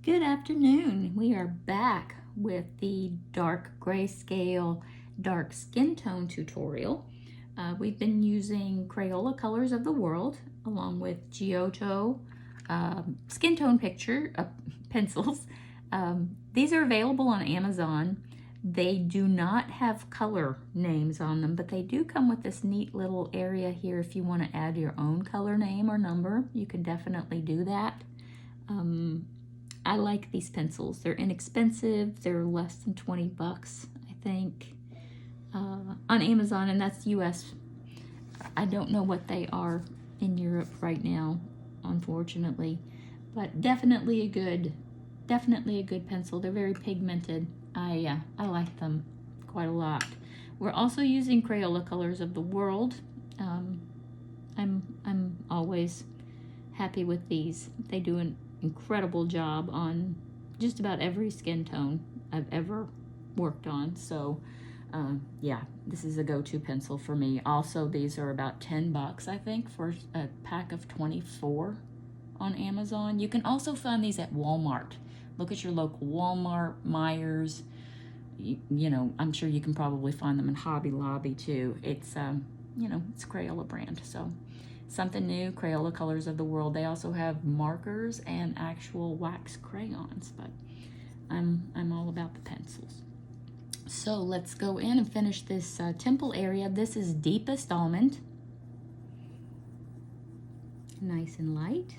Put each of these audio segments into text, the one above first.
Good afternoon. We are back with the dark grayscale dark skin tone tutorial. We've been using Crayola Colors of the World along with Giotto skin tone picture pencils. These are available on Amazon. They do not have color names on them, but they do come with this neat little area here. If you want to add your own color name or number, you can definitely do that. I like these pencils. They're inexpensive. They're less than 20 bucks, I think, on Amazon, and that's US. I don't know what they are in Europe right now, unfortunately, but definitely a good pencil. They're very pigmented. I like them quite a lot. We're also using Crayola Colors of the World. I'm always happy with these. They do an incredible job on just about every skin tone I've ever worked on. So yeah, this is a go-to pencil for me. Also, these are about 10 bucks, I think, for a pack of 24 on Amazon. You can also find these at Walmart. Look at your local Walmart, Myers. You know, I'm sure you can probably find them in Hobby Lobby too. It's you know, it's Crayola brand. So something new, Crayola Colors of the World. They also have markers and actual wax crayons, but I'm all about the pencils. So let's go in and finish this temple area. This is Deepest Almond. Nice and light.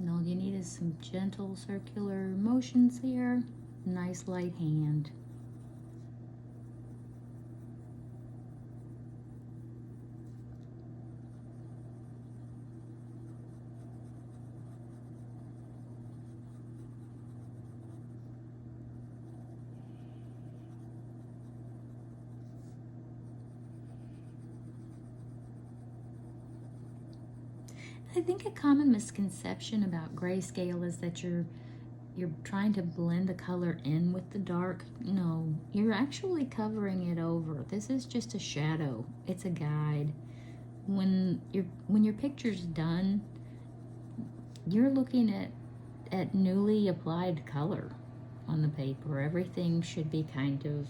And all you need is some gentle circular motions here. Nice light hand. I think a common misconception about grayscale is that you're trying to blend the color in with the dark. No, you're actually covering it over. This is just a shadow. It's a guide. When your picture's done, you're looking at newly applied color on the paper. Everything should be kind of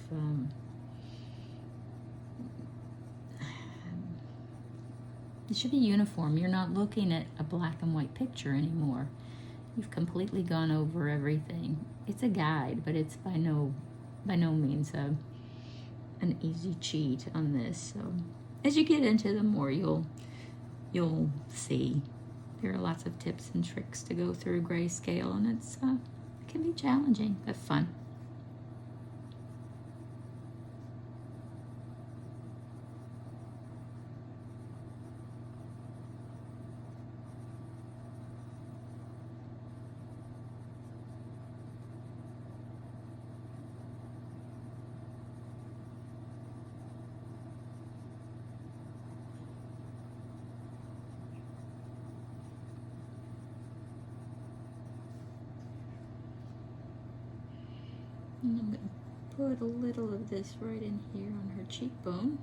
it should be uniform. You're not looking at a black and white picture anymore. You've completely gone over everything. It's a guide, but it's by no means an easy cheat on this. So as you get into them more, you'll see there are lots of tips and tricks to go through grayscale, and it can be challenging but fun. And I'm going to put a little of this right in here on her cheekbone.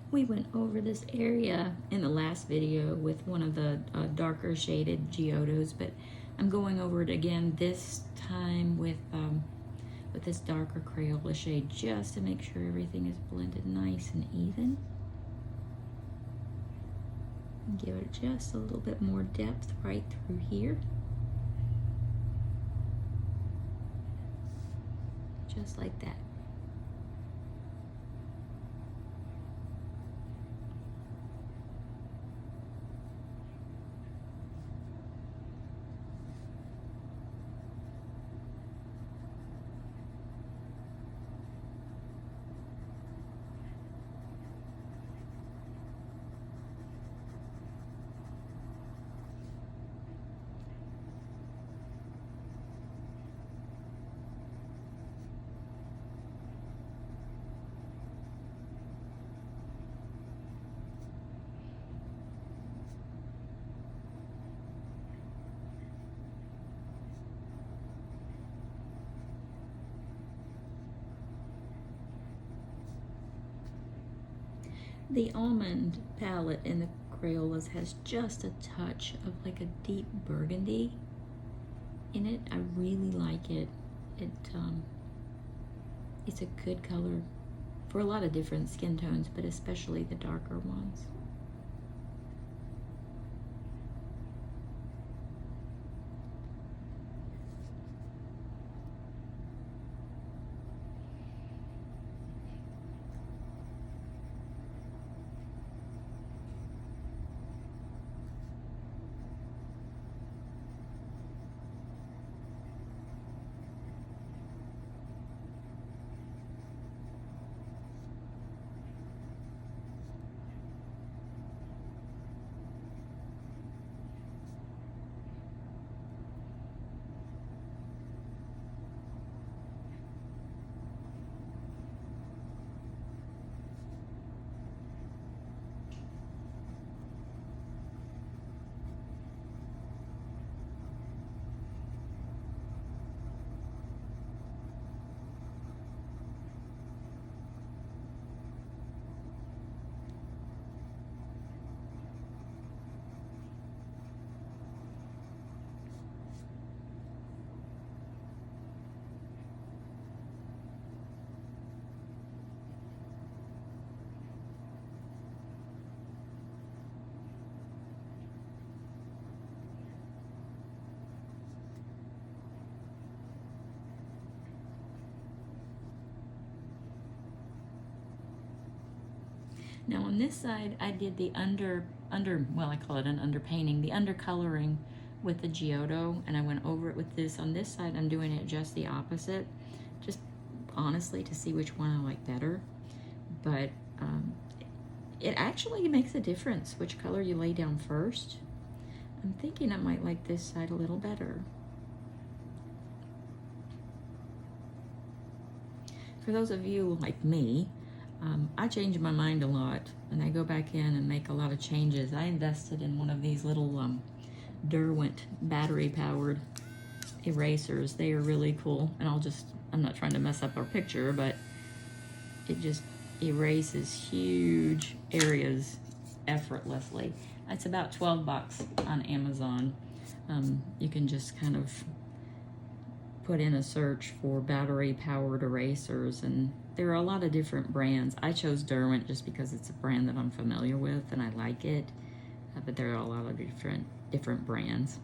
We went over this area in the last video with one of the darker shaded Giottos, but I'm going over it again this time with with this darker Crayola shade just to make sure everything is blended nice and even. And give it just a little bit more depth right through here. Just like that. The almond palette in the Crayolas has just a touch of like a deep burgundy in it. I really like it. It's a good color for a lot of different skin tones, but especially the darker ones. Now on this side, I did the well, I call it an underpainting, the undercoloring with the Giotto, and I went over it with this. On this side, I'm doing it just the opposite, just honestly to see which one I like better. But it actually makes a difference which color you lay down first. I'm thinking I might like this side a little better. For those of you like me, I change my mind a lot, and I go back in and make a lot of changes. I invested in one of these little Derwent battery-powered erasers. They are really cool, and I'm not trying to mess up our picture, but it just erases huge areas effortlessly. It's about 12 bucks on Amazon. You can just kind of put in a search for battery-powered erasers, and there are a lot of different brands. I chose Derwent just because it's a brand that I'm familiar with and I like it, but there are a lot of different brands.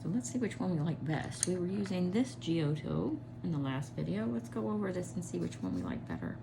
So let's see which one we like best. We were using this Giotto in the last video. Let's go over this and see which one we like better.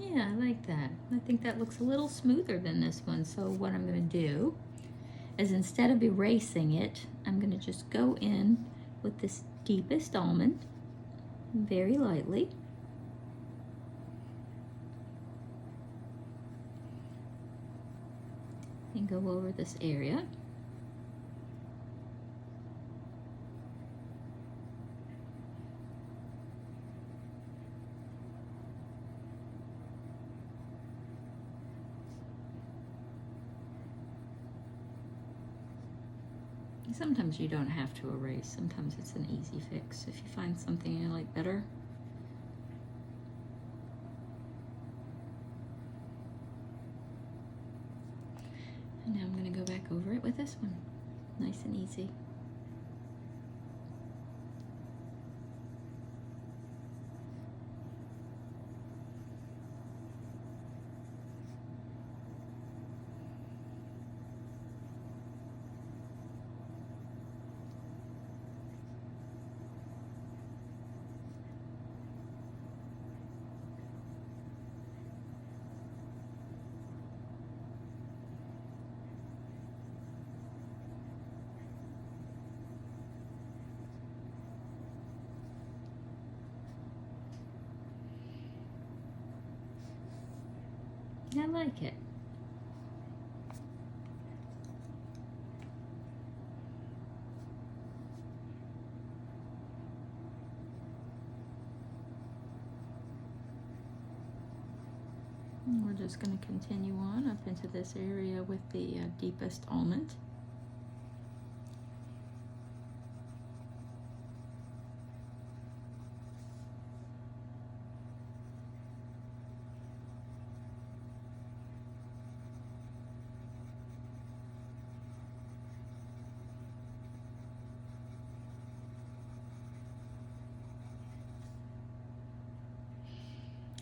Yeah, I like that. I think that looks a little smoother than this one. So what I'm going to do is, instead of erasing it, I'm going to just go in with this deepest almond very lightly. And go over this area. Sometimes you don't have to erase. Sometimes it's an easy fix if you find something you like better. And now I'm going to go back over it with this one. Nice and easy. I like it. And we're just going to continue on up into this area with the deepest almond.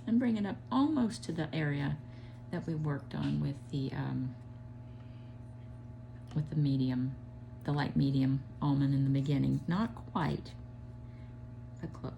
And bring it up almost to the area that we worked on with the medium, the light medium almond in the beginning. Not quite, but close.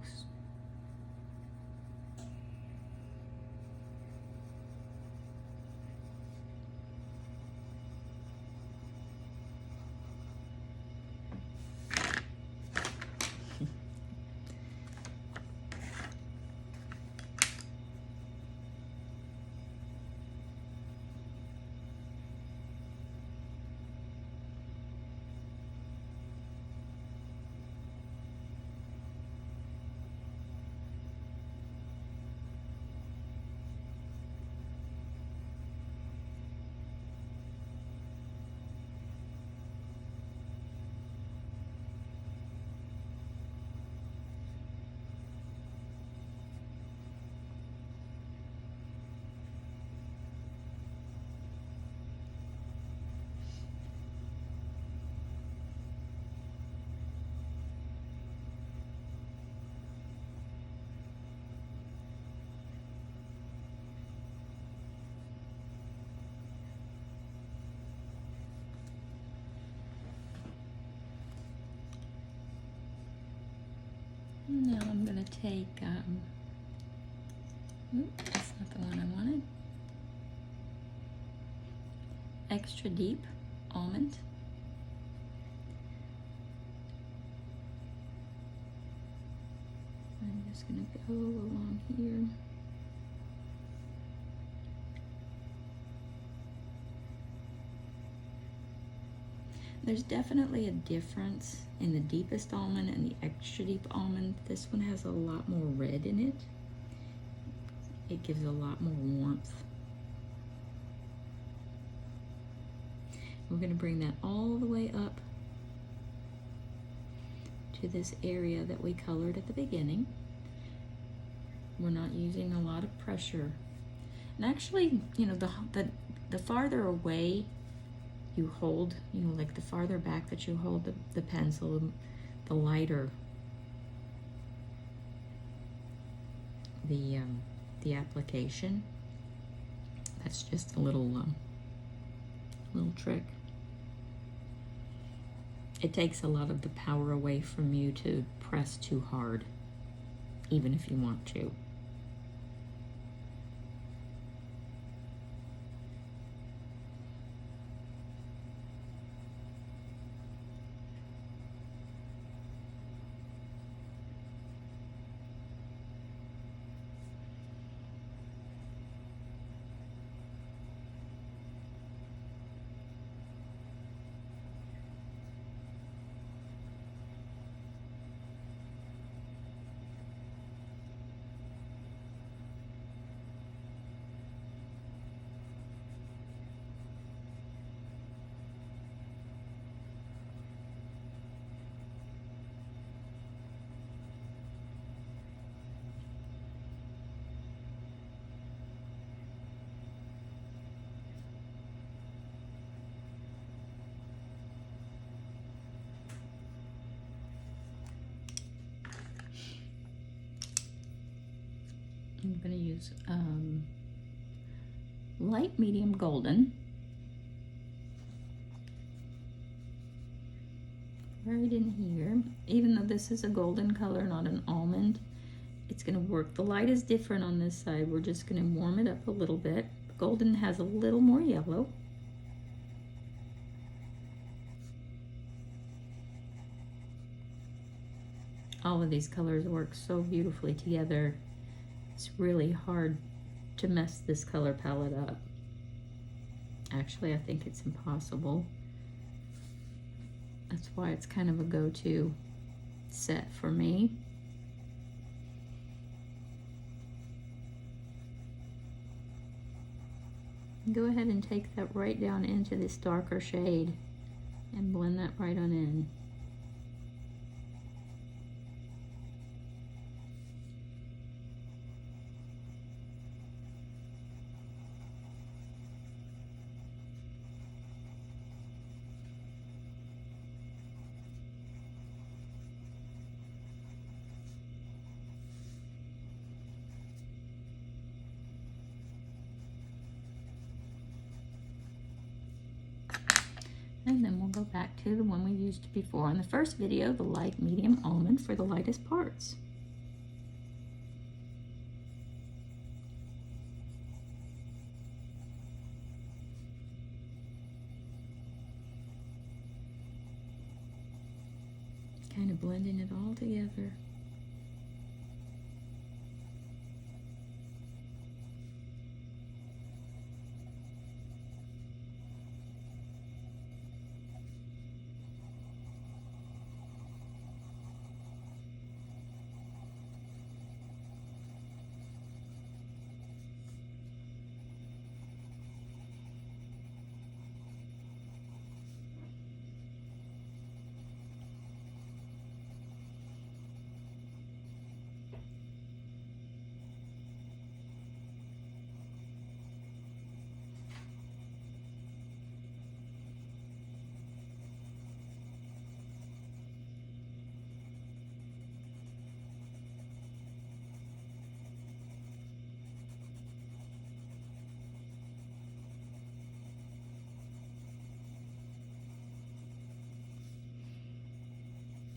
Now I'm going to take, that's not the one I wanted. Extra deep almond. I'm just going to go along here. There's definitely a difference in the deepest almond and the extra deep almond. This one has a lot more red in it. It gives a lot more warmth. We're going to bring that all the way up to this area that we colored at the beginning. We're not using a lot of pressure. And actually, you know, the farther away you hold, you know, like the farther back that you hold the pencil, the lighter the application. That's just a little trick. It takes a lot of the power away from you to press too hard, even if you want to. I'm going to use light medium golden right in here. Even though this is a golden color, not an almond, it's going to work. The light is different on this side. We're just going to warm it up a little bit. Golden has a little more yellow. All of these colors work so beautifully together. It's really hard to mess this color palette up. Actually, I think it's impossible. That's why it's kind of a go-to set for me. Go ahead and take that right down into this darker shade and blend that right on in. And then we'll go back to the one we used before in the first video, the light medium almond for the lightest parts. Kind of blending it all together.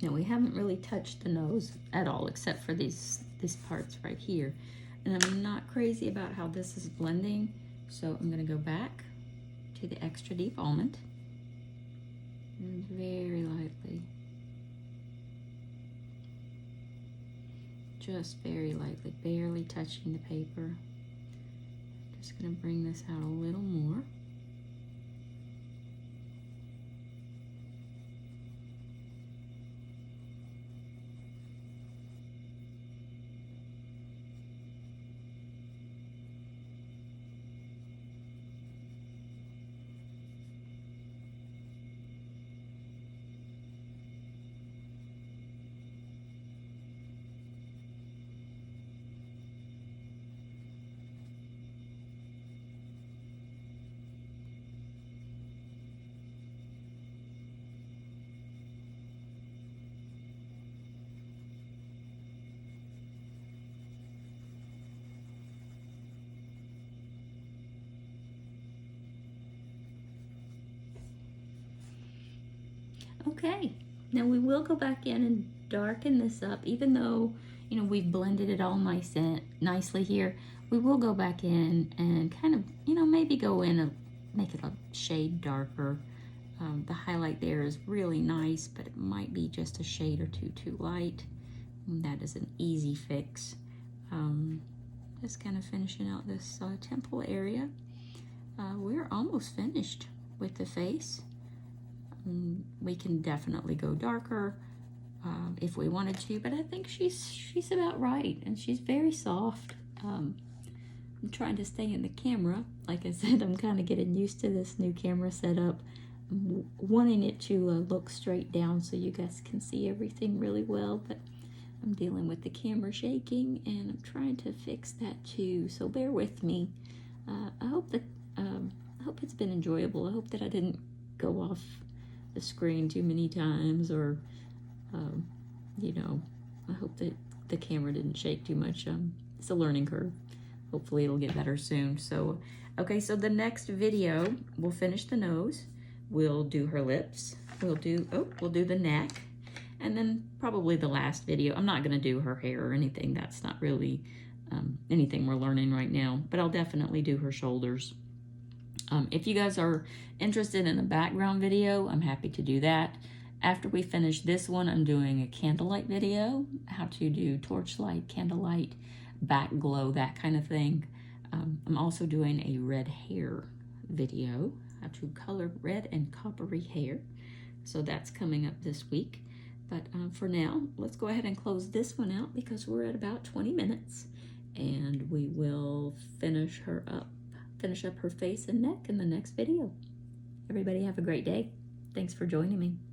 Now we haven't really touched the nose at all, except for these parts right here. And I'm not crazy about how this is blending, so I'm gonna go back to the extra deep almond and very lightly, just very lightly, barely touching the paper. Just gonna bring this out a little more. Okay, now we will go back in and darken this up, even though, you know, we've blended it all nicely here. We will go back in and kind of, you know, maybe go in and make it a shade darker. The highlight there is really nice, but it might be just a shade or two too light. And that is an easy fix. Just kind of finishing out this temple area. We're almost finished with the face. We can definitely go darker if we wanted to, but I think she's about right, and she's very soft. I'm trying to stay in the camera. Like I said, I'm kind of getting used to this new camera setup. I'm wanting it to look straight down so you guys can see everything really well, but I'm dealing with the camera shaking, and I'm trying to fix that too, so bear with me. I hope it's been enjoyable. I hope that I didn't go off the screen too many times, or you know, I hope that the camera didn't shake too much. It's a learning curve. hopefully it'll get better soon. So, okay, so the next video, we'll finish the nose. We'll do her lips. We'll do the neck. And then probably the last video, I'm not gonna do her hair or anything. That's not really anything we're learning right now, but I'll definitely do her shoulders. If you guys are interested in a background video, I'm happy to do that. After we finish this one, I'm doing a candlelight video, how to do torchlight, candlelight, back glow, that kind of thing. I'm also doing a red hair video, how to color red and coppery hair. So that's coming up this week. But for now, let's go ahead and close this one out because we're at about 20 minutes. And we will finish up her face and neck in the next video. Everybody have a great day. Thanks for joining me.